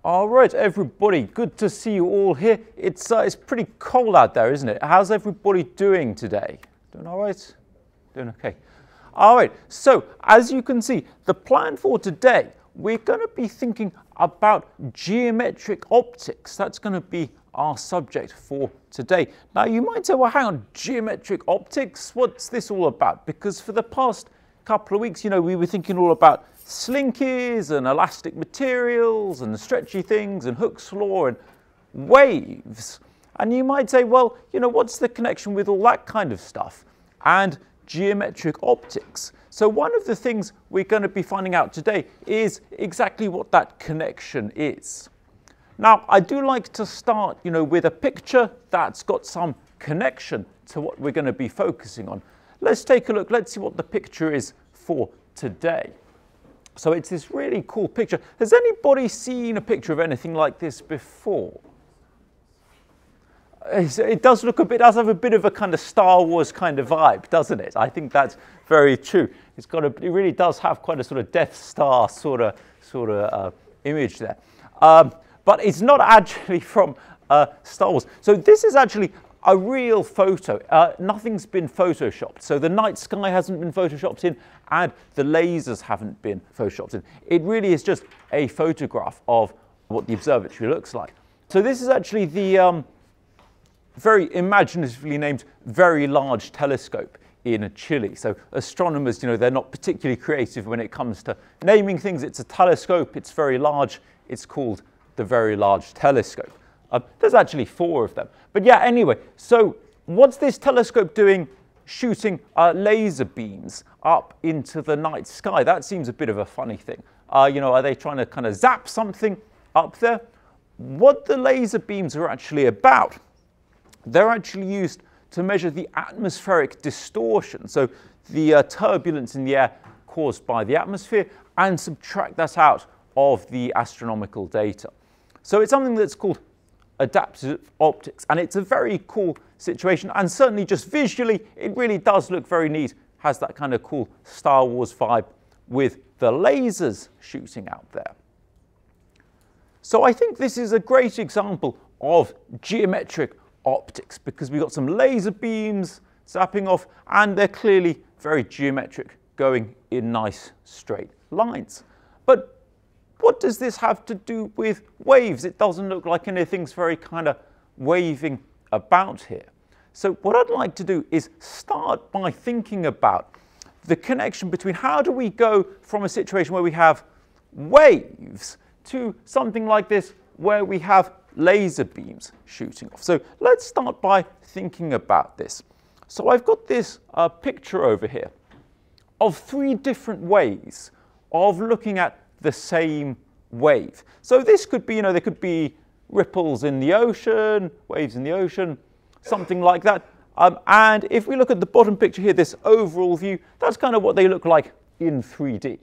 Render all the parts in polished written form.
All right, everybody, good to see you all here. It's pretty cold out there, isn't it? How's everybody doing today? Doing all right? Doing okay. All right, so as you can see, the plan for today, we're going to be thinking about geometric optics. That's going to be our subject for today. Now, you might say, well, hang on, geometric optics? What's this all about? Because for the past couple of weeks, we were thinking all about slinkies and elastic materials and stretchy things and Hooke's law and waves. And you might say, well, what's the connection with all that kind of stuff and geometric optics? So one of the things we're going to be finding out today is exactly what that connection is. Now, I do like to start, with a picture that's got some connection to what we're going to be focusing on. Let's take a look. Let's see what the picture is for today. So it's this really cool picture. Has anybody seen a picture of anything like this before? It does look does have a bit of a kind of Star Wars kind of vibe, doesn't it? I think that's very true. It really does have quite a sort of Death Star sort of image there. But it's not actually from Star Wars. So this is actually a real photo. Nothing's been photoshopped. So the night sky hasn't been photoshopped in, and the lasers haven't been photoshopped in. It really is just a photograph of what the observatory looks like. So this is actually the very imaginatively named Very Large Telescope in Chile. So astronomers, they're not particularly creative when it comes to naming things. It's a telescope, it's very large, it's called the Very Large Telescope. There's actually 4 of them. But yeah, anyway, so what's this telescope doing shooting laser beams up into the night sky? That seems a bit of a funny thing. Are they trying to kind of zap something up there? What the laser beams are actually about, they're actually used to measure the atmospheric distortion, so the turbulence in the air caused by the atmosphere, and subtract that out of the astronomical data. So it's something that's called adaptive optics, and it's a very cool situation, and certainly just visually it really does look very neat. Has that kind of cool Star Wars vibe with the lasers shooting out there. So I think this is a great example of geometric optics because we've got some laser beams zapping off, and they're clearly very geometric, going in nice straight lines. But what does this have to do with waves? It doesn't look like anything's very kind of waving about here. So what I'd like to do is start by thinking about the connection between how do we go from a situation where we have waves to something like this where we have laser beams shooting off. So let's start by thinking about this. So I've got this picture over here of 3 different ways of looking at the same wave. So this could be, there could be ripples in the ocean, waves in the ocean, something like that. And if we look at the bottom picture here, this overall view, that's kind of what they look like in 3D.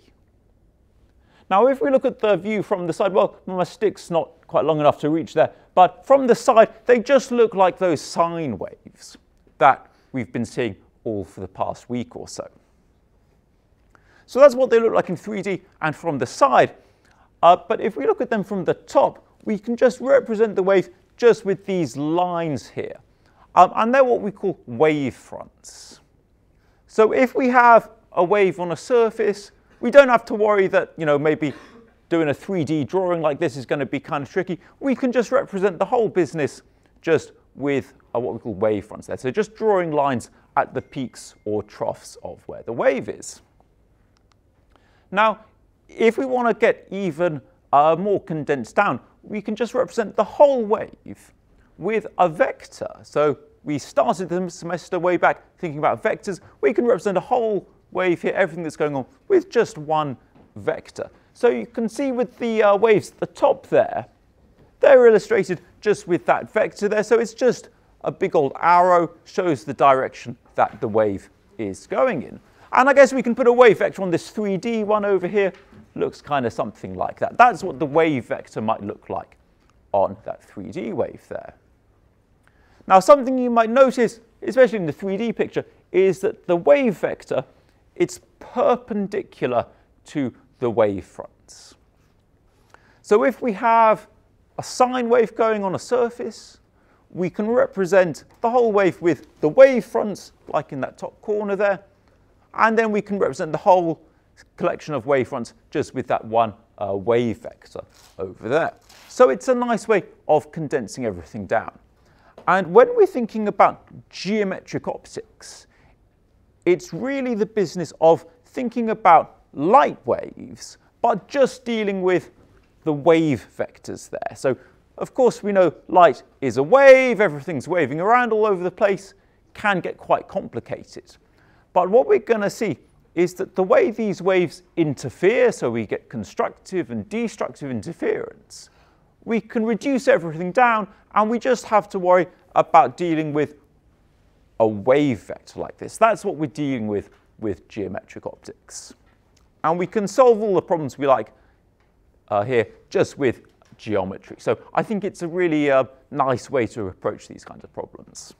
Now, if we look at the view from the side, well, my stick's not quite long enough to reach there, but from the side, they just look like those sine waves that we've been seeing all for the past week or so. So that's what they look like in 3D and from the side. But if we look at them from the top, we can just represent the wave just with these lines here. And they're what we call wave fronts. So if we have a wave on a surface, we don't have to worry that, maybe doing a 3D drawing like this is going to be kind of tricky. We can just represent the whole business just with what we call wave fronts there. So just drawing lines at the peaks or troughs of where the wave is. Now, if we want to get even more condensed down, we can just represent the whole wave with a vector. So we started the semester way back thinking about vectors. We can represent a whole wave here, everything that's going on, with just one vector. So you can see with the waves at the top there, they're illustrated just with that vector there. So it's just a big old arrow, shows the direction that the wave is going in. And I guess we can put a wave vector on this 3D one over here. Looks kind of something like that. That's what the wave vector might look like on that 3D wave there. Now, something you might notice, especially in the 3D picture, is that the wave vector, it's perpendicular to the wave fronts. So if we have a sine wave going on a surface, we can represent the whole wave with the wave fronts, like in that top corner there, and then we can represent the whole collection of wave fronts just with that one wave vector over there. So it's a nice way of condensing everything down. And when we're thinking about geometric optics, it's really the business of thinking about light waves, but just dealing with the wave vectors there. So, of course, we know light is a wave, everything's waving around all over the place, can get quite complicated. But what we're going to see is that the way these waves interfere, so we get constructive and destructive interference, we can reduce everything down and we just have to worry about dealing with a wave vector like this. That's what we're dealing with geometric optics. And we can solve all the problems we like here just with geometry. So I think it's a really nice way to approach these kinds of problems.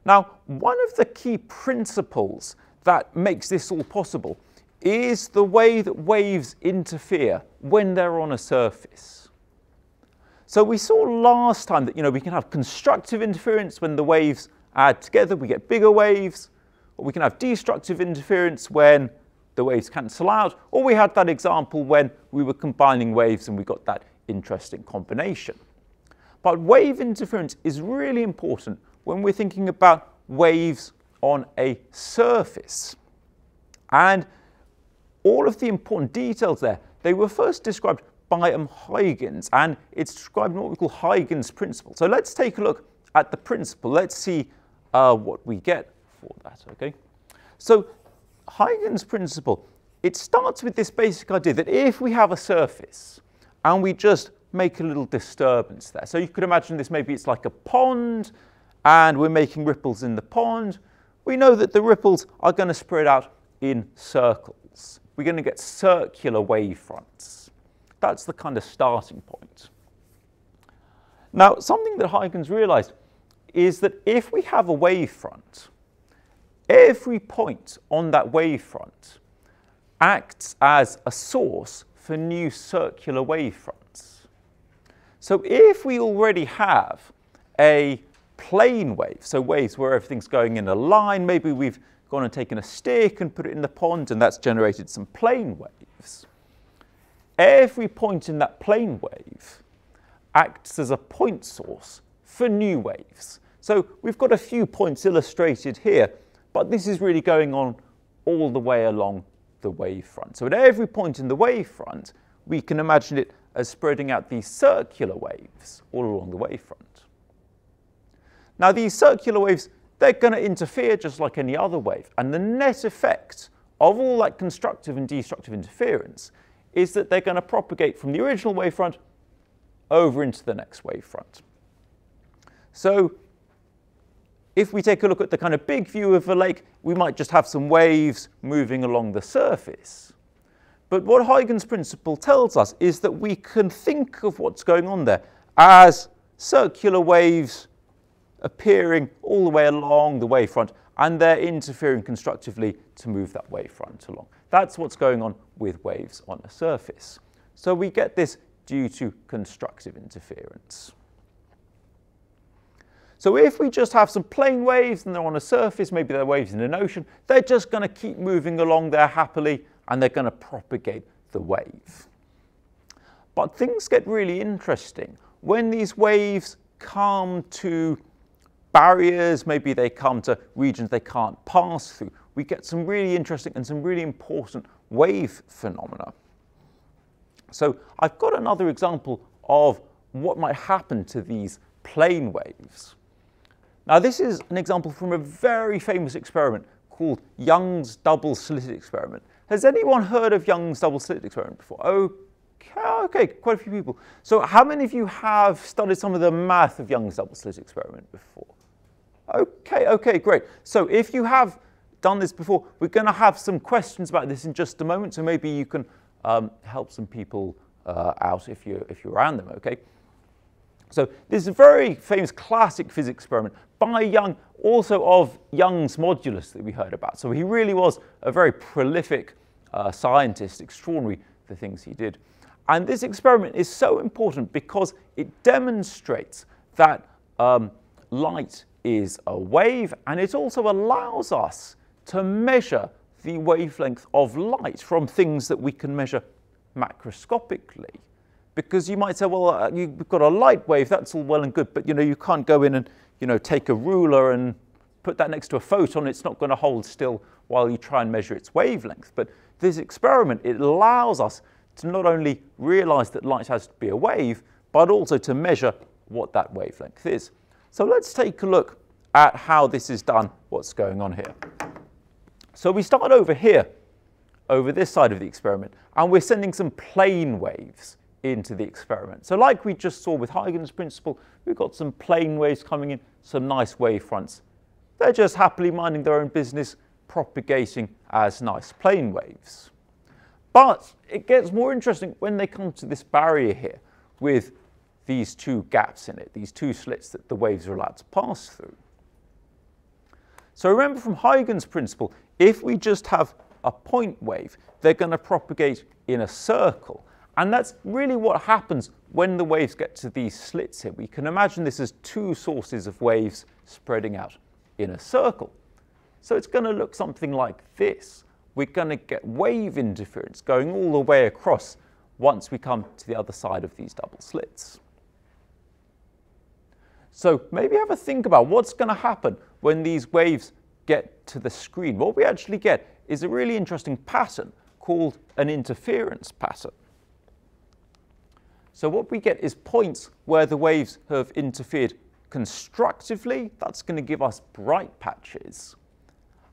Now, one of the key principles that makes this all possible is the way that waves interfere when they're on a surface. So we saw last time that we can have constructive interference when the waves add together, we get bigger waves, or we can have destructive interference when the waves cancel out, or we had that example when we were combining waves and we got that interesting combination. But wave interference is really important when we're thinking about waves on a surface. And all of the important details there, they were first described by Huygens, and it's described in what we call Huygens Principle. So let's take a look at the principle. Let's see what we get for that, okay? So Huygens Principle, it starts with this basic idea that if we have a surface and we just make a little disturbance there. So you could imagine this, maybe it's like a pond and we're making ripples in the pond. We know that the ripples are going to spread out in circles. We're going to get circular wave fronts. That's the kind of starting point. Now, something that Huygens realized is that if we have a wave front, every point on that wave front acts as a source for new circular wave fronts. So if we already have a plane wave, so waves where everything's going in a line, maybe we've gone and taken a stick and put it in the pond and that's generated some plane waves. Every point in that plane wave acts as a point source for new waves. So we've got a few points illustrated here, but this is really going on all the way along the wavefront. So at every point in the wavefront, we can imagine it as spreading out these circular waves all along the wavefront. Now these circular waves, they're going to interfere just like any other wave, and the net effect of all that constructive and destructive interference is that they're going to propagate from the original wavefront over into the next wavefront. So if we take a look at the kind of big view of a lake, we might just have some waves moving along the surface. But what Huygens Principle tells us is that we can think of what's going on there as circular waves appearing all the way along the wavefront, and they're interfering constructively to move that wavefront along. That's what's going on with waves on a surface. So we get this due to constructive interference. So if we just have some plane waves and they're on a surface, maybe they're waves in an ocean, they're just going to keep moving along there happily and they're going to propagate the wave. But things get really interesting when these waves come to barriers, maybe they come to regions they can't pass through. We get some really interesting and some really important wave phenomena. So I've got another example of what might happen to these plane waves. Now this is an example from a very famous experiment called Young's double slit experiment. Has anyone heard of Young's double slit experiment before? Okay, quite a few people. So how many of you have studied some of the math of Young's double slit experiment before? Okay, great. So if you have done this before, we're going to have some questions about this in just a moment, so maybe you can help some people out if you're around them, okay? So this is a very famous classic physics experiment by Young, also of Young's modulus that we heard about. So he really was a very prolific scientist, extraordinary the things he did. And this experiment is so important because it demonstrates that light is a wave, and it also allows us to measure the wavelength of light from things that we can measure macroscopically. Because you might say, well, you've got a light wave, that's all well and good, but you can't go in and take a ruler and put that next to a photon. It's not going to hold still while you try and measure its wavelength. But this experiment, it allows us to not only realize that light has to be a wave, but also to measure what that wavelength is. So let's take a look at how this is done, what's going on here. So we start over here, over this side of the experiment, and we're sending some plane waves into the experiment. So like we just saw with Huygens Principle, we've got some plane waves coming in, some nice wave fronts. They're just happily minding their own business, propagating as nice plane waves. But it gets more interesting when they come to this barrier here with these two gaps in it, these two slits that the waves are allowed to pass through. So remember from Huygens Principle, if we just have a point wave, they're going to propagate in a circle. And that's really what happens when the waves get to these slits here. We can imagine this as two sources of waves spreading out in a circle. So it's going to look something like this. We're going to get wave interference going all the way across once we come to the other side of these double slits. So maybe have a think about what's going to happen when these waves get to the screen. What we actually get is a really interesting pattern called an interference pattern. So what we get is points where the waves have interfered constructively. That's going to give us bright patches.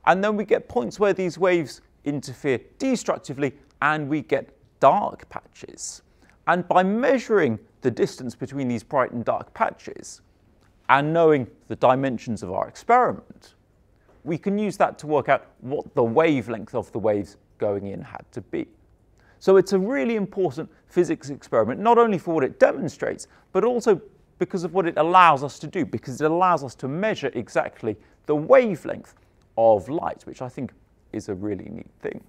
And then we get points where these waves interfere destructively, and we get dark patches. And by measuring the distance between these bright and dark patches, and knowing the dimensions of our experiment, we can use that to work out what the wavelength of the waves going in had to be. So it's a really important physics experiment, not only for what it demonstrates, but also because of what it allows us to do, because it allows us to measure exactly the wavelength of light, which I think is a really neat thing.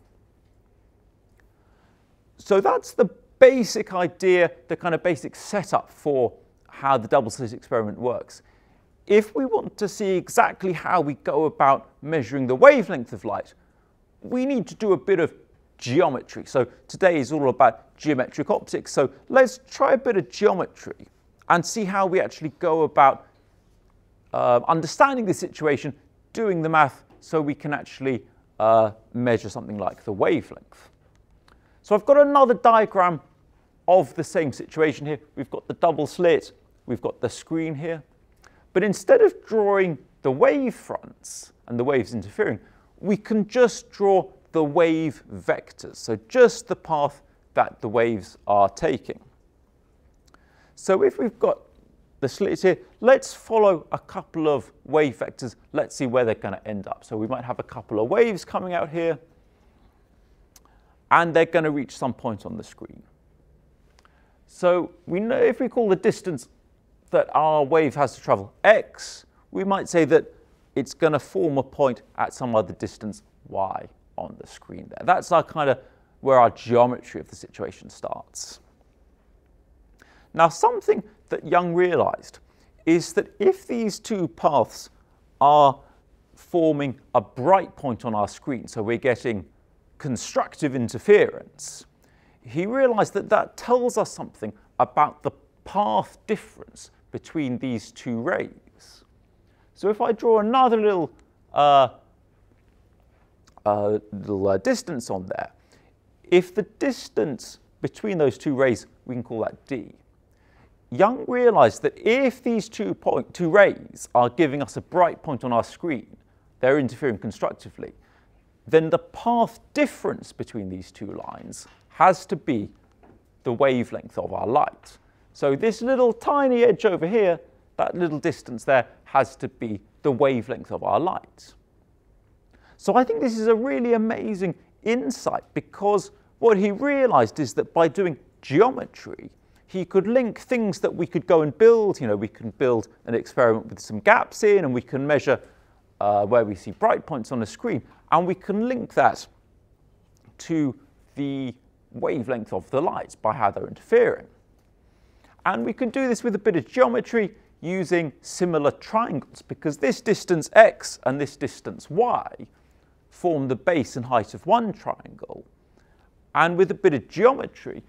So that's the basic idea, the kind of basic setup for how the double slit experiment works. If we want to see exactly how we go about measuring the wavelength of light, we need to do a bit of geometry. So today is all about geometric optics. So let's try a bit of geometry and see how we actually go about understanding the situation, doing the math, so we can actually measure something like the wavelength. So I've got another diagram of the same situation here. We've got the double slit, we've got the screen here. But instead of drawing the wave fronts and the waves interfering, we can just draw the wave vectors, so just the path that the waves are taking. So if we've got the slit here, let's follow a couple of wave vectors. Let's see where they're going to end up. So we might have a couple of waves coming out here, and they're going to reach some point on the screen. So we know if we call the distance that our wave has to travel x, we might say that it's going to form a point at some other distance y on the screen there. That's our kind of where our geometry of the situation starts. Now, something that Young realized is that if these two paths are forming a bright point on our screen, so we're getting constructive interference, he realized that that tells us something about the path difference between these two rays. So if I draw another little distance on there, if the distance between those two rays, we can call that d. Young realized that if these two rays are giving us a bright point on our screen, they're interfering constructively, then the path difference between these two lines has to be the wavelength of our light. So this little tiny edge over here, that little distance there, has to be the wavelength of our light. So I think this is a really amazing insight, because what he realized is that by doing geometry, he could link things that we could go and build. We can build an experiment with some gaps in, and we can measure where we see bright points on the screen, and we can link that to the wavelength of the light by how they're interfering. And we can do this with a bit of geometry using similar triangles, because this distance x and this distance y form the base and height of one triangle. And with a bit of geometry,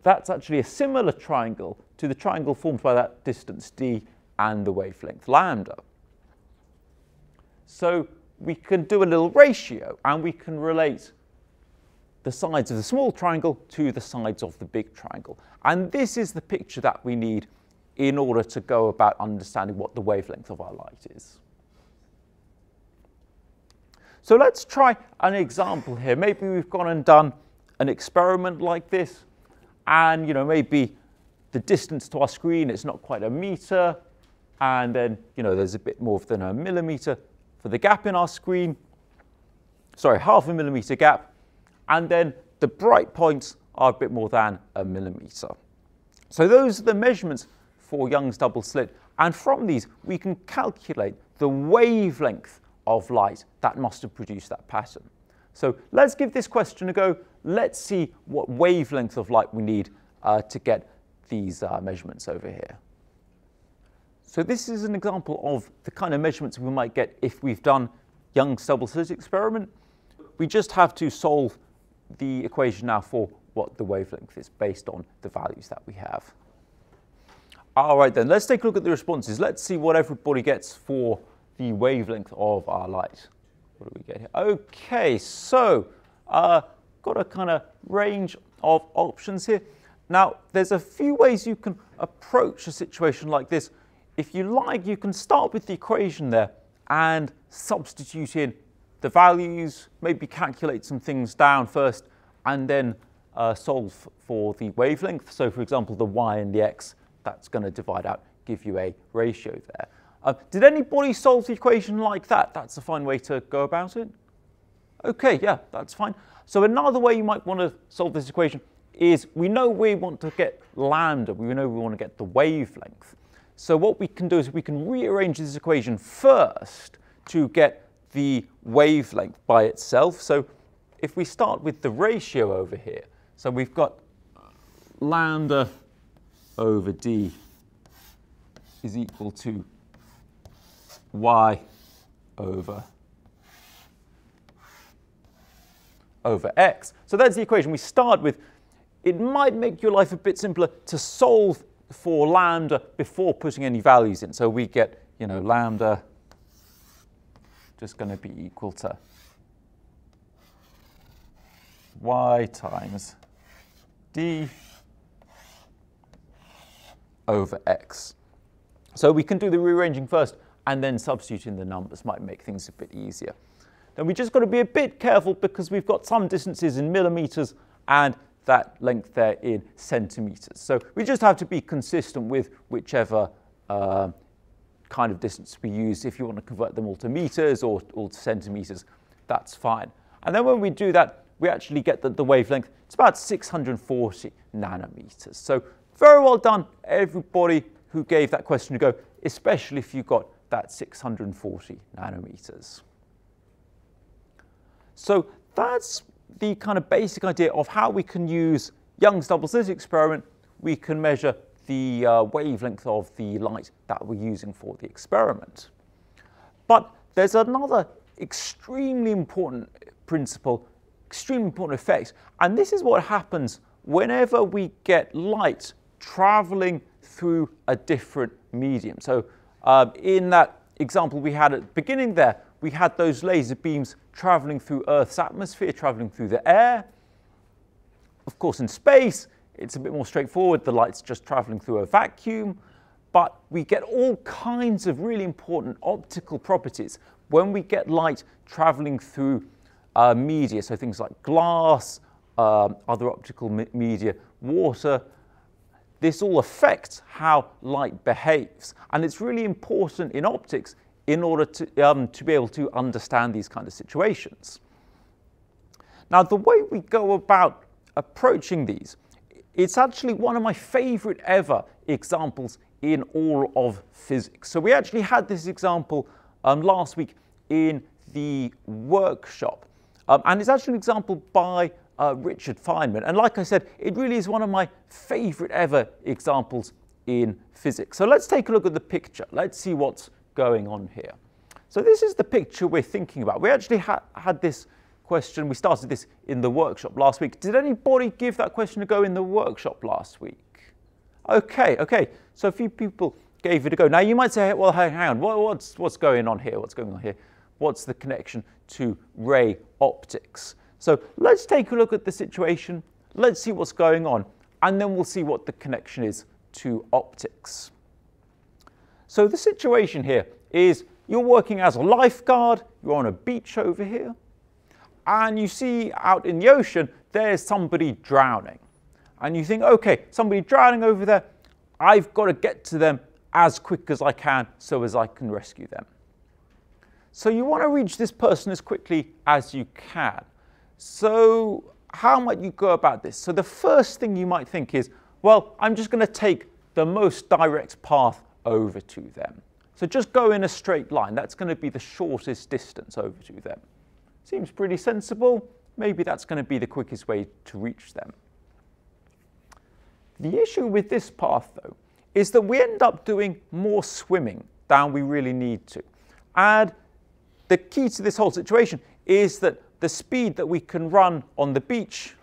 that's actually a similar triangle to the triangle formed by that distance d and the wavelength lambda. So we can do a little ratio, and we can relate the sides of the small triangle to the sides of the big triangle. And this is the picture that we need in order to go about understanding what the wavelength of our light is. So let's try an example here. Maybe we've gone and done an experiment like this, and maybe the distance to our screen is not quite a meter, and then there's a bit more than a millimeter for the gap in our screen. Sorry, half a millimeter gap, and then the bright points are a bit more than a millimeter. So those are the measurements for Young's double slit, and from these we can calculate the wavelength of light that must have produced that pattern. So let's give this question a go. Let's see what wavelength of light we need to get these measurements over here. So this is an example of the kind of measurements we might get if we've done Young's double slit experiment. We just have to solve the equation now for what the wavelength is based on the values that we have. All right then, let's take a look at the responses. Let's see what everybody gets for the wavelength of our light. What do we get here? Okay, so got a kind of range of options here. Now, there's a few ways you can approach a situation like this. If you like, you can start with the equation there and substitute in the values, maybe calculate some things down first, and then solve for the wavelength. So, for example, the y and the x, that's going to divide out, give you a ratio there. Did anybody solve the equation like that? That's a fine way to go about it. Okay, yeah, that's fine. So another way you might want to solve this equation is we know we want to get lambda. We know we want to get the wavelength. So what we can do is we can rearrange this equation first to get the wavelength by itself. So if we start with the ratio over here, so we've got lambda over d is equal to y over x. So that's the equation we start with. It might make your life a bit simpler to solve for lambda before putting any values in. So we get, lambda just going to be equal to y times d over x. So we can do the rearranging first, and then substituting the numbers might make things a bit easier. Then we just got to be a bit careful because we've got some distances in millimeters and that length there in centimeters. So we just have to be consistent with whichever kind of distance we use. If you want to convert them all to meters or all to centimeters, that's fine. And then when we do that, we actually get the wavelength. It's about 640 nanometers. So very well done, everybody who gave that question a go, especially if you got that 640 nanometers. So that's the kind of basic idea of how we can use Young's double slit experiment. We can measure the wavelength of the light that we're using for the experiment. But there's another extremely important principle, extremely important effect, and this is what happens whenever we get light traveling through a different medium. So in that example we had at the beginning there, we had those laser beams traveling through Earth's atmosphere, traveling through the air. Of course, in space, it's a bit more straightforward. The light's just traveling through a vacuum. But we get all kinds of really important optical properties when we get light traveling through media. So things like glass, other optical media, water. This all affects how light behaves. And it's really important in optics in order to be able to understand these kind of situations. Now, the way we go about approaching these, it's actually one of my favorite ever examples in all of physics. So we actually had this example last week in the workshop. And it's actually an example by Richard Feynman. And like I said, it really is one of my favorite ever examples in physics. So let's take a look at the picture. Let's see what's going on here. So this is the picture we're thinking about. We actually had this question, we started this in the workshop last week. Did anybody give that question a go in the workshop last week? Okay, so a few people gave it a go. Now you might say, well, hang on, what's going on here? What's going on here? What's the connection to ray optics? So let's take a look at the situation, let's see what's going on, and then we'll see what the connection is to optics. So the situation here is you're working as a lifeguard, you're on a beach over here, and you see out in the ocean there's somebody drowning. And you think, okay, somebody drowning over there, I've got to get to them as quick as I can so as I can rescue them. So you want to reach this person as quickly as you can. So how might you go about this? So the first thing you might think is, well, I'm just going to take the most direct path over to them. So just go in a straight line. That's going to be the shortest distance over to them. Seems pretty sensible. Maybe that's going to be the quickest way to reach them. The issue with this path, though, is that we end up doing more swimming than we really need to. And the key to this whole situation is that the speed that we can run on the beach,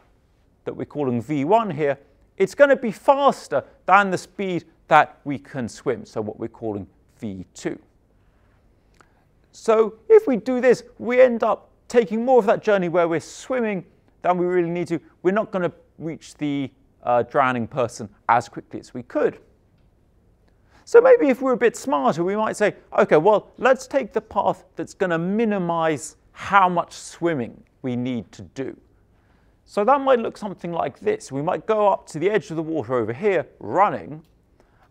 that we're calling V1 here, it's going to be faster than the speed that we can swim, so what we're calling V2. So if we do this, we end up taking more of that journey where we're swimming than we really need to. We're not going to reach the drowning person as quickly as we could. So maybe if we're a bit smarter, we might say, okay, well, let's take the path that's going to minimize how much swimming we need to do. So that might look something like this. We might go up to the edge of the water over here, running,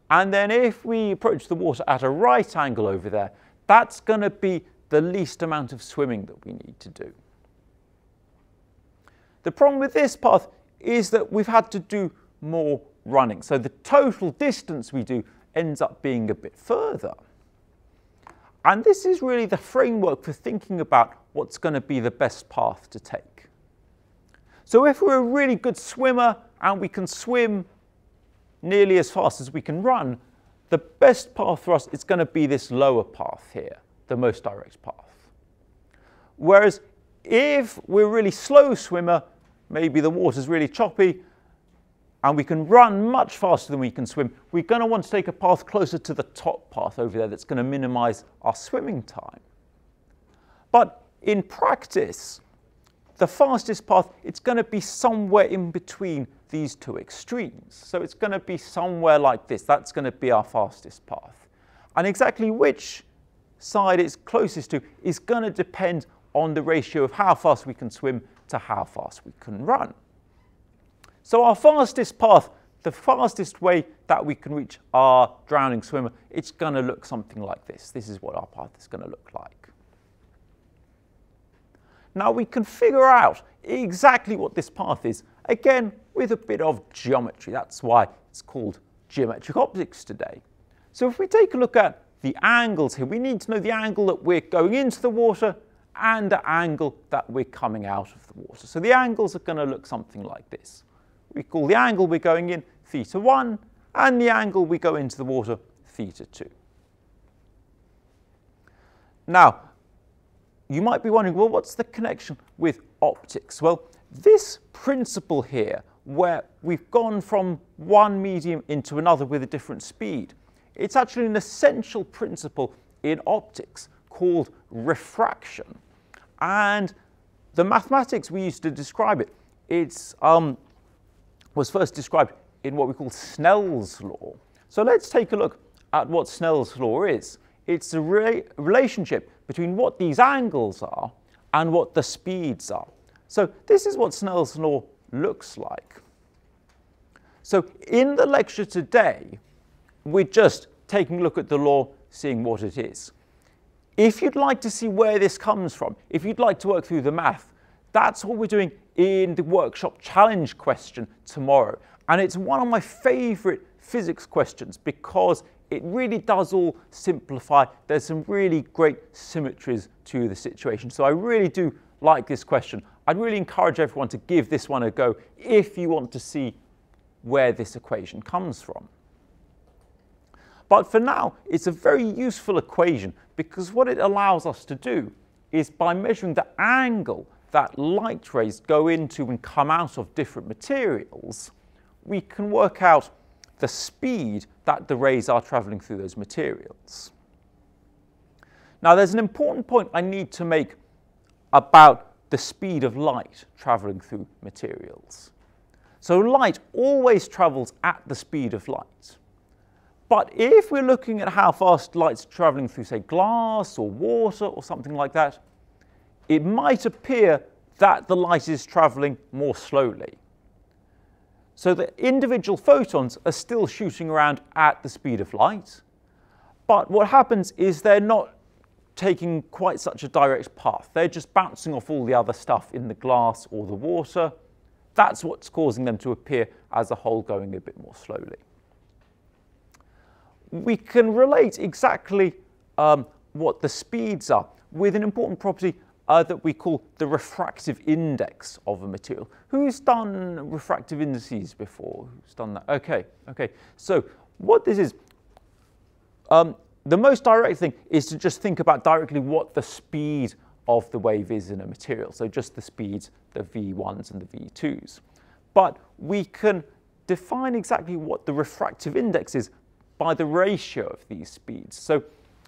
and then if we approach the water at a right angle over there, that's going to be the least amount of swimming that we need to do. The problem with this path is that we've had to do more running. So the total distance we do ends up being a bit further. And this is really the framework for thinking about what's going to be the best path to take. So if we're a really good swimmer and we can swim nearly as fast as we can run, the best path for us is going to be this lower path here, the most direct path. Whereas if we're a really slow swimmer, maybe the water's really choppy, and we can run much faster than we can swim, we're going to want to take a path closer to the top path over there that's going to minimize our swimming time. But in practice, the fastest path, it's going to be somewhere in between these two extremes. So it's going to be somewhere like this. That's going to be our fastest path. And exactly which side it's closest to is going to depend on the ratio of how fast we can swim to how fast we can run. So our fastest path, the fastest way that we can reach our drowning swimmer, it's going to look something like this. This is what our path is going to look like. Now we can figure out exactly what this path is, again, with a bit of geometry. That's why it's called geometric optics today. So if we take a look at the angles here, we need to know the angle that we're going into the water and the angle that we're coming out of the water. So the angles are going to look something like this. We call the angle we're going in θ1 and the angle we go into the water θ2. Now, you might be wondering, well, what's the connection with optics? Well, this principle here, where we've gone from one medium into another with a different speed, it's actually an essential principle in optics called refraction. And the mathematics we used to describe it, was first described in what we call Snell's law. So let's take a look at what Snell's law is. It's a relationship between what these angles are and what the speeds are. So this is what Snell's law looks like. So in the lecture today, we're just taking a look at the law, seeing what it is. If you'd like to see where this comes from, if you'd like to work through the math, that's what we're doing in the workshop challenge question tomorrow. And it's one of my favorite physics questions because it really does all simplify. There's some really great symmetries to the situation. So I really do like this question. I'd really encourage everyone to give this one a go if you want to see where this equation comes from. But for now, it's a very useful equation because what it allows us to do is by measuring the angle that light rays go into and come out of different materials, we can work out the speed that the rays are travelling through those materials. Now, there's an important point I need to make about the speed of light travelling through materials. So light always travels at the speed of light. But if we're looking at how fast light's travelling through, say, glass or water or something like that, it might appear that the light is travelling more slowly. So the individual photons are still shooting around at the speed of light, but what happens is they're not taking quite such a direct path. They're just bouncing off all the other stuff in the glass or the water. That's what's causing them to appear as a whole going a bit more slowly. We can relate exactly what the speeds are with an important property that we call the refractive index of a material. Who's done refractive indices before? Who's done that? Okay. So what this is, the most direct thing is to just think about directly what the speed of the wave is in a material. So just the speeds, the V1s and the V2s. But we can define exactly what the refractive index is by the ratio of these speeds. So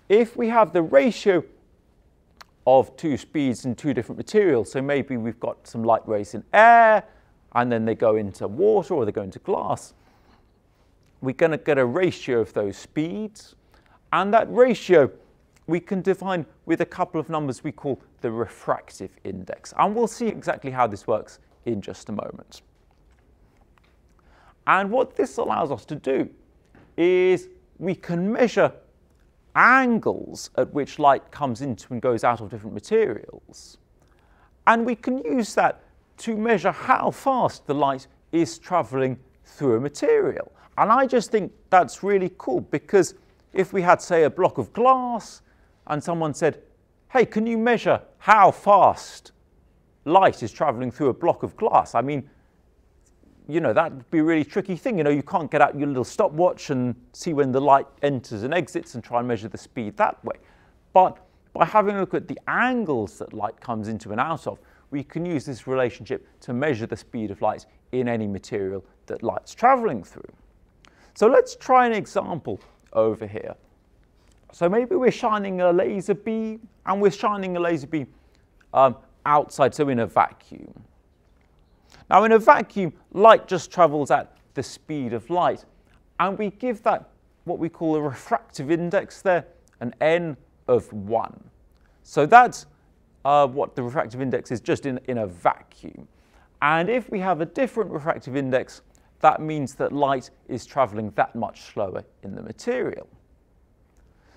if we have the ratio of two speeds in two different materials, so maybe we've got some light rays in air, and then they go into water or they go into glass, we're going to get a ratio of those speeds. And that ratio we can define with a couple of numbers we call the refractive index. And we'll see exactly how this works in just a moment. And what this allows us to do is we can measure angles at which light comes into and goes out of different materials. And we can use that to measure how fast the light is travelling through a material. And I just think that's really cool because if we had, say, a block of glass and someone said, hey, can you measure how fast light is travelling through a block of glass? I mean, you know, that would be a really tricky thing. You know, you can't get out your little stopwatch and see when the light enters and exits and try and measure the speed that way. But by having a look at the angles that light comes into and out of, we can use this relationship to measure the speed of light in any material that light's travelling through. So let's try an example over here. So maybe we're shining a laser beam, and we're shining a laser beam outside, so in a vacuum. Now in a vacuum, light just travels at the speed of light, and we give that what we call a refractive index there, an n of 1. So that's what the refractive index is just in a vacuum. And if we have a different refractive index, that means that light is travelling that much slower in the material.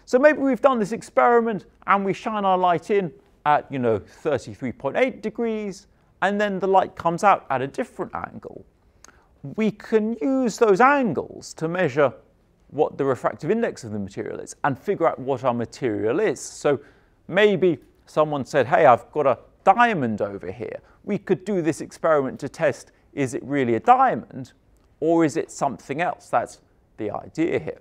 So maybe we've done this experiment and we shine our light in at, 33.8 degrees, and then the light comes out at a different angle. We can use those angles to measure what the refractive index of the material is and figure out what our material is. So maybe someone said, hey, I've got a diamond over here. We could do this experiment to test, is it really a diamond? Or is it something else? That's the idea here.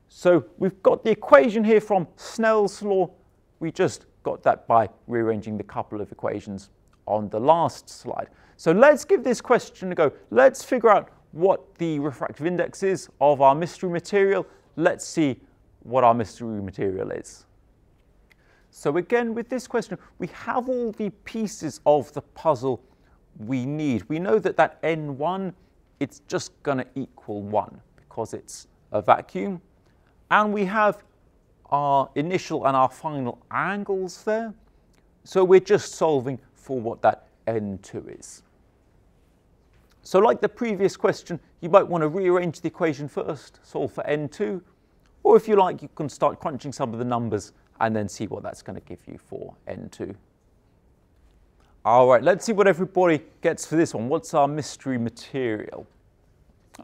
So we've got the equation here from Snell's law. We just got that by rearranging the couple of equations on the last slide. So let's give this question a go. Let's figure out what the refractive index is of our mystery material. Let's see what our mystery material is. So again, with this question, we have all the pieces of the puzzle we need. We know that that N1, it's just going to equal 1 because it's a vacuum. And we have our initial and our final angles there. So we're just solving for what that N2 is. So like the previous question, you might want to rearrange the equation first, solve for N2. Or if you like, you can start crunching some of the numbers and then see what that's going to give you for N2. All right, let's see what everybody gets for this one. What's our mystery material?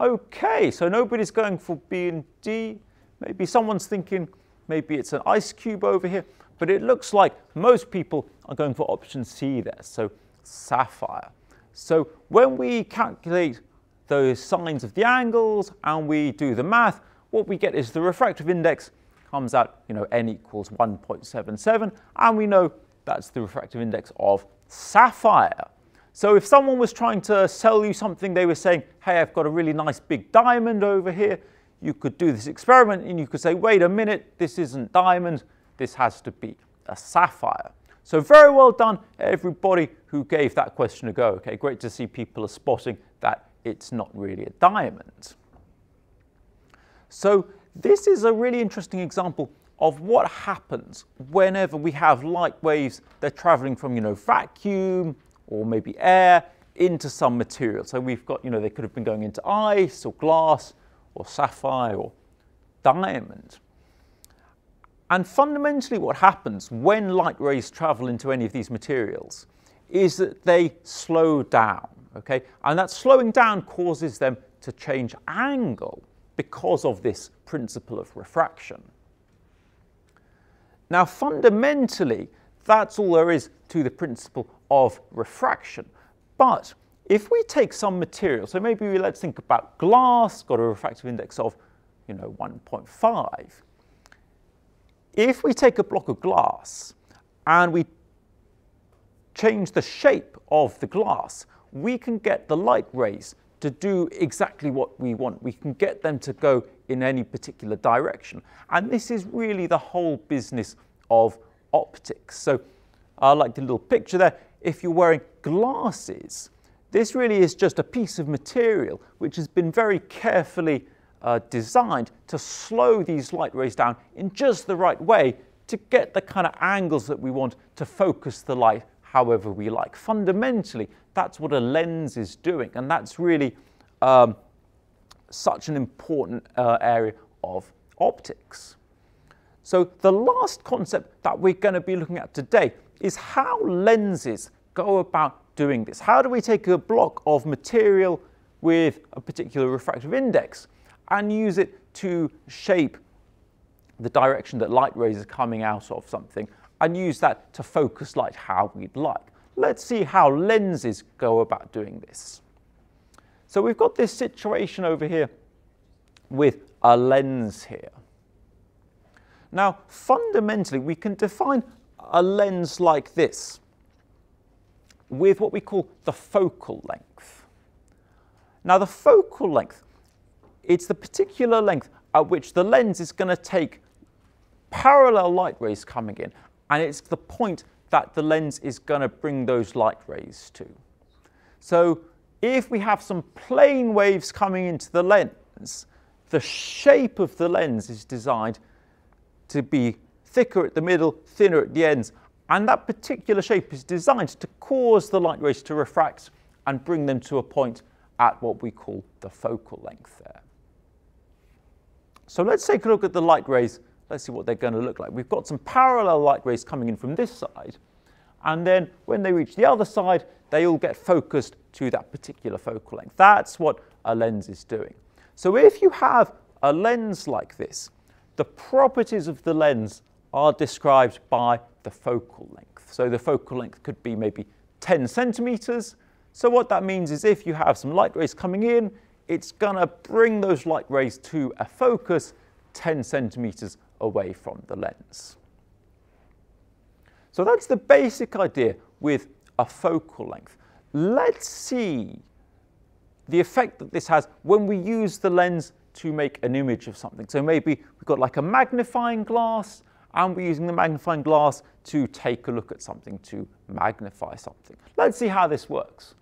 Okay, so nobody's going for B and D. Maybe someone's thinking maybe it's an ice cube over here, but it looks like most people are going for option C there. So sapphire. So when we calculate those signs of the angles and we do the math, what we get is the refractive index comes out, n equals 1.77, and we know that's the refractive index of sapphire. So if someone was trying to sell you something, they were saying, hey, I've got a really nice big diamond over here, you could do this experiment and you could say, wait a minute, this isn't diamond, this has to be a sapphire. So very well done, everybody who gave that question a go. Okay, great to see people are spotting that it's not really a diamond. So this is a really interesting example of what happens whenever we have light waves. They're traveling from, vacuum or maybe air into some material. So we've got, they could have been going into ice or glass or sapphire or diamond. And fundamentally what happens when light rays travel into any of these materials is that they slow down, okay? And that slowing down causes them to change angle because of this principle of refraction. Now fundamentally, that's all there is to the principle of refraction. But if we take some material, so maybe let's think about glass, got a refractive index of 1.5. If we take a block of glass and we change the shape of the glass, we can get the light rays to do exactly what we want. We can get them to go in any particular direction. And this is really the whole business of optics. So I like the little picture there. If you're wearing glasses, this really is just a piece of material which has been very carefully designed to slow these light rays down in just the right way to get the kind of angles that we want to focus the light however we like. Fundamentally, that's what a lens is doing, and that's really such an important area of optics. So the last concept that we're going to be looking at today is how lenses go about doing this. How do we take a block of material with a particular refractive index and use it to shape the direction that light rays are coming out of something and use that to focus light how we'd like? Let's see how lenses go about doing this. So we've got this situation over here with a lens here. Now fundamentally we can define a lens like this with what we call the focal length. Now the focal length, it's the particular length at which the lens is going to take parallel light rays coming in, and it's the point that the lens is going to bring those light rays to. So if we have some plane waves coming into the lens, the shape of the lens is designed to be thicker at the middle, thinner at the ends, and that particular shape is designed to cause the light rays to refract and bring them to a point at what we call the focal length there. So let's take a look at the light rays. Let's see what they're going to look like. We've got some parallel light rays coming in from this side, and then when they reach the other side, they all get focused to that particular focal length. That's what a lens is doing. So if you have a lens like this, the properties of the lens are described by the focal length. So the focal length could be maybe 10 centimeters. So what that means is if you have some light rays coming in, it's going to bring those light rays to a focus 10 centimeters away from the lens. So that's the basic idea with a focal length. Let's see the effect that this has when we use the lens to make an image of something. So maybe we've got like a magnifying glass, and we're using the magnifying glass to take a look at something, to magnify something. Let's see how this works.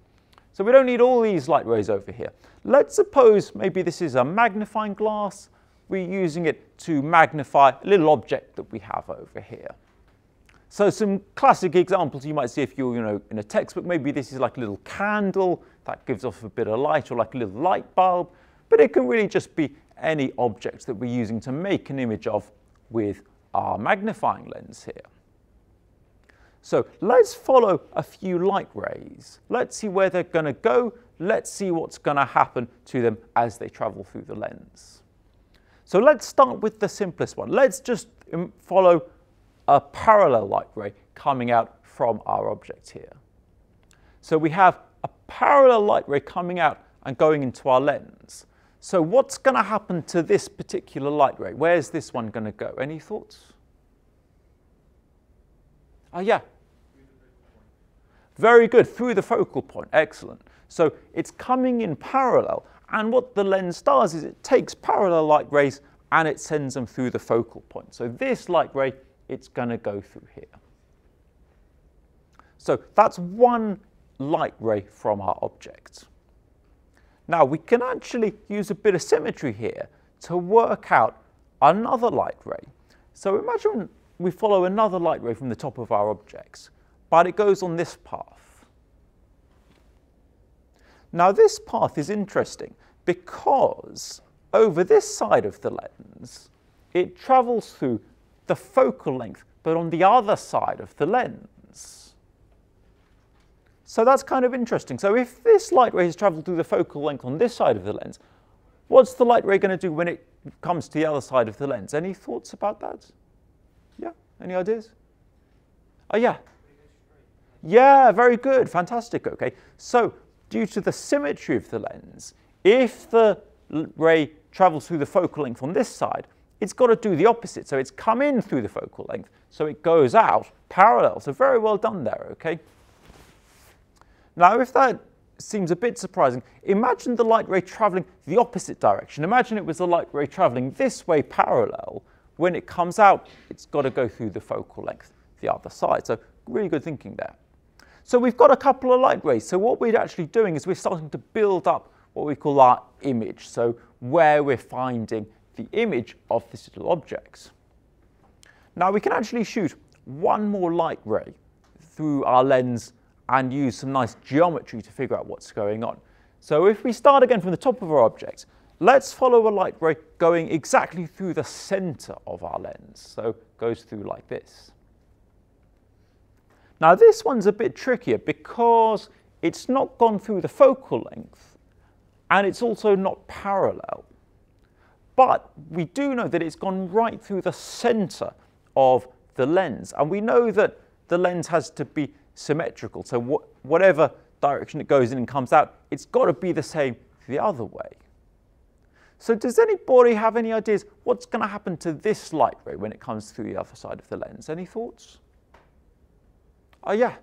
So we don't need all these light rays over here. Let's suppose maybe this is a magnifying glass. We're using it to magnify a little object that we have over here. So some classic examples you might see if you're in a textbook. Maybe this is like a little candle that gives off a bit of light, or like a little light bulb. But it can really just be any object that we're using to make an image of with our magnifying lens here. So let's follow a few light rays. Let's see where they're going to go. Let's see what's going to happen to them as they travel through the lens. So let's start with the simplest one. Let's just follow a parallel light ray coming out from our object here. So we have a parallel light ray coming out and going into our lens. So what's going to happen to this particular light ray? Where's this one going to go? Any thoughts? Oh, yeah. Very good, through the focal point. Excellent. So it's coming in parallel, and what the lens does is it takes parallel light rays and it sends them through the focal point. So this light ray, it's going to go through here. So that's one light ray from our object. Now we can actually use a bit of symmetry here to work out another light ray. So imagine we follow another light ray from the top of our objects, but it goes on this path. Now this path is interesting because over this side of the lens, it travels through the focal length, but on the other side of the lens. So that's kind of interesting. So if this light ray has traveled through the focal length on this side of the lens, what's the light ray going to do when it comes to the other side of the lens? Any thoughts about that? Yeah, any ideas? Oh, yeah. Yeah, very good, fantastic, okay. So due to the symmetry of the lens, if the ray travels through the focal length on this side, it's got to do the opposite. So it's come in through the focal length, so it goes out parallel. So very well done there, okay. Now, if that seems a bit surprising, imagine the light ray traveling the opposite direction. Imagine it was the light ray traveling this way parallel. When it comes out, it's got to go through the focal length, the other side. So really good thinking there. So we've got a couple of light rays. So what we're actually doing is we're starting to build up what we call our image. So where we're finding the image of this little object. Now we can actually shoot one more light ray through our lens and use some nice geometry to figure out what's going on. So if we start again from the top of our object, let's follow a light ray going exactly through the center of our lens. So it goes through like this. Now this one's a bit trickier because it's not gone through the focal length and it's also not parallel. But we do know that it's gone right through the center of the lens, and we know that the lens has to be symmetrical. So whatever direction it goes in and comes out, it's got to be the same the other way. So does anybody have any ideas what's going to happen to this light ray when it comes through the other side of the lens? Any thoughts? Oh, yeah.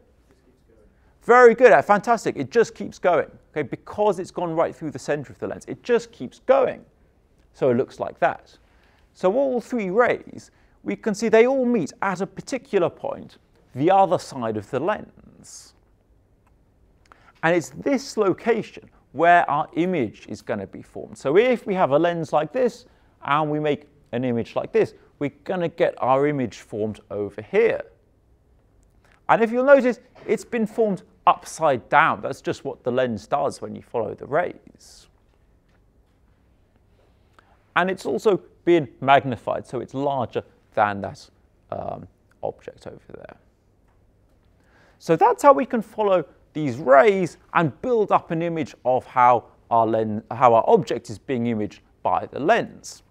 Very good, fantastic. It just keeps going, okay, because it's gone right through the center of the lens. It just keeps going. So it looks like that. So all three rays, we can see they all meet at a particular point, the other side of the lens. And it's this location where our image is going to be formed. So if we have a lens like this and we make an image like this, we're going to get our image formed over here. And if you'll notice, it's been formed upside down. That's just what the lens does when you follow the rays. And it's also been magnified, so it's larger than that object over there. So that's how we can follow these rays and build up an image of how our object is being imaged by the lens.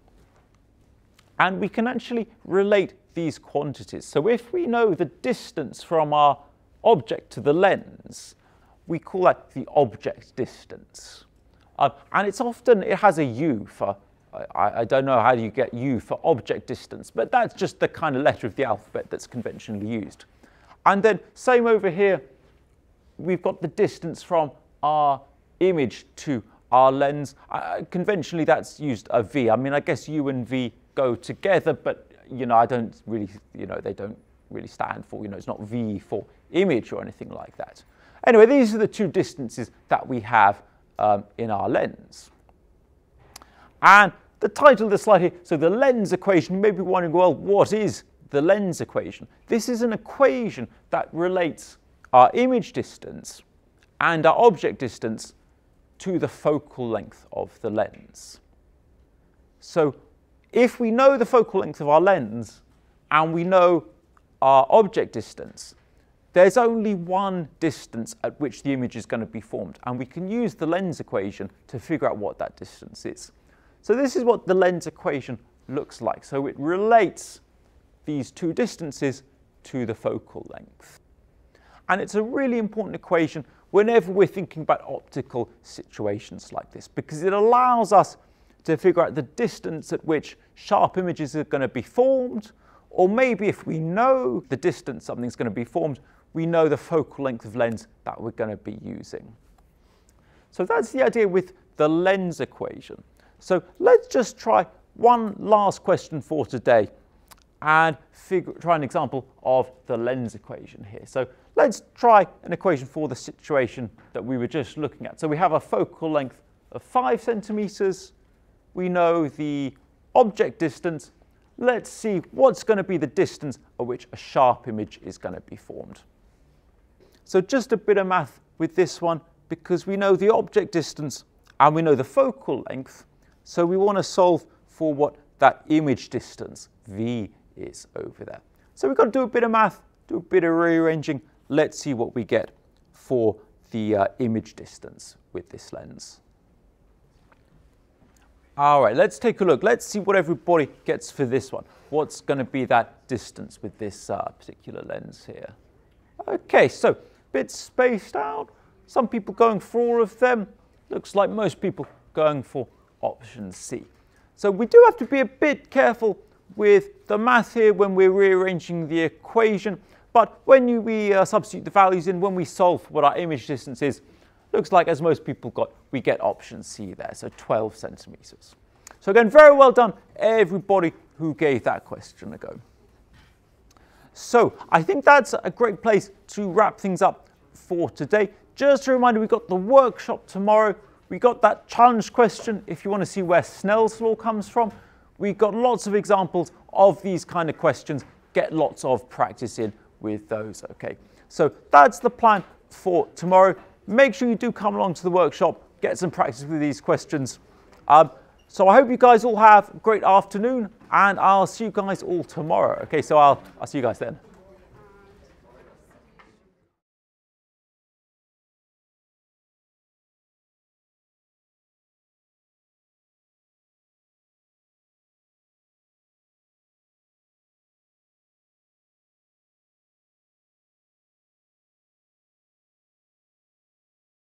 And we can actually relate these quantities. So if we know the distance from our object to the lens, we call that the object distance. And it has a U for, I don't know how you get U for object distance, but that's just the kind of letter of the alphabet that's conventionally used. And then same over here, we've got the distance from our image to our lens. Conventionally, that's used a V. I mean, I guess U and V go together, but I don't really, they don't really stand for, it's not V for image or anything like that. Anyway, these are the two distances that we have in our lens. And the title of the slide here, so the lens equation, you may be wondering, well, what is the lens equation? This is an equation that relates our image distance and our object distance to the focal length of the lens. So if we know the focal length of our lens and we know our object distance, there's only one distance at which the image is going to be formed, and we can use the lens equation to figure out what that distance is. So this is what the lens equation looks like. So it relates these two distances to the focal length. And it's a really important equation whenever we're thinking about optical situations like this, because it allows us to figure out the distance at which sharp images are going to be formed, or maybe if we know the distance something's going to be formed, we know the focal length of lens that we're going to be using. So that's the idea with the lens equation. So let's just try one last question for today and try an example of the lens equation here. So let's try an equation for the situation that we were just looking at. So we have a focal length of 5 centimeters. We know the object distance. Let's see what's going to be the distance at which a sharp image is going to be formed. So just a bit of math with this one, because we know the object distance and we know the focal length. So we want to solve for what that image distance, V, is over there. So we've got to do a bit of math, do a bit of rearranging. Let's see what we get for the image distance with this lens. All right, let's take a look. Let's see what everybody gets for this one. What's going to be that distance with this particular lens here? Okay, so a bit spaced out. Some people going for all of them. Looks like most people going for option C. So we do have to be a bit careful with the math here when we're rearranging the equation. But when we substitute the values in, when we solve for what our image distance is, looks like, as most people got, we get option C there, so 12 centimeters. So again, very well done, everybody who gave that question a go. So I think that's a great place to wrap things up for today. Just a reminder, we've got the workshop tomorrow. We got that challenge question if you want to see where Snell's law comes from. We've got lots of examples of these kind of questions. Get lots of practice in with those, okay? So that's the plan for tomorrow. Make sure you do come along to the workshop, get some practice with these questions. So I hope you guys all have a great afternoon, and I'll see you guys all tomorrow. Okay, so I'll see you guys then.